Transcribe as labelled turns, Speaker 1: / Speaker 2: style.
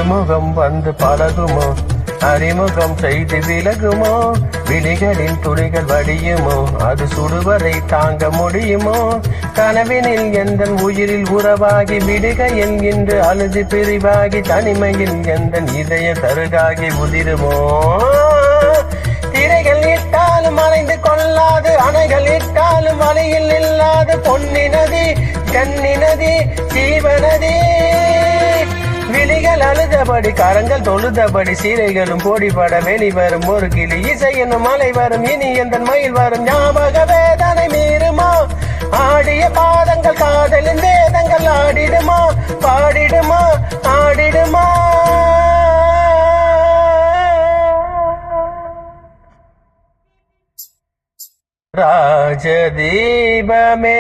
Speaker 1: திருமுகம் வந்து பழகுமோ அறிமுகம் செய்து விலகுமோ விழிகளின் துளிகள் வடியுமோ அது சுடுவரை தாங்க முடியுமோ கனவினில் எந்த உயிரில் உறவாகி விடுகையில் என்று அழுது பிரிவாகி தனிமையில் எந்த இதய தருகாகி உதிருமோ திரைகள் இட்டாலும் மறைந்து கொள்ளாது அணைகள் இட்டாலும் வழியில் இல்லாது பொன்னி நதி கன்னி நதி ஜீவநதி விழிகள் அழுதபடி கரங்கள் தொழுதபடி சீரைகளும் போடிபட வெளிவரும் ஒரு கிளி இசை என்னும் மலை வரும் இனி எந்த மயில் வரும் ஞாபக வேதனை மீறுமா ஆடிய பாதங்கள் காதலின் வேதங்கள் ஆடிடுமா பாடிடுமா ஆடிடுமா ராஜதீபமே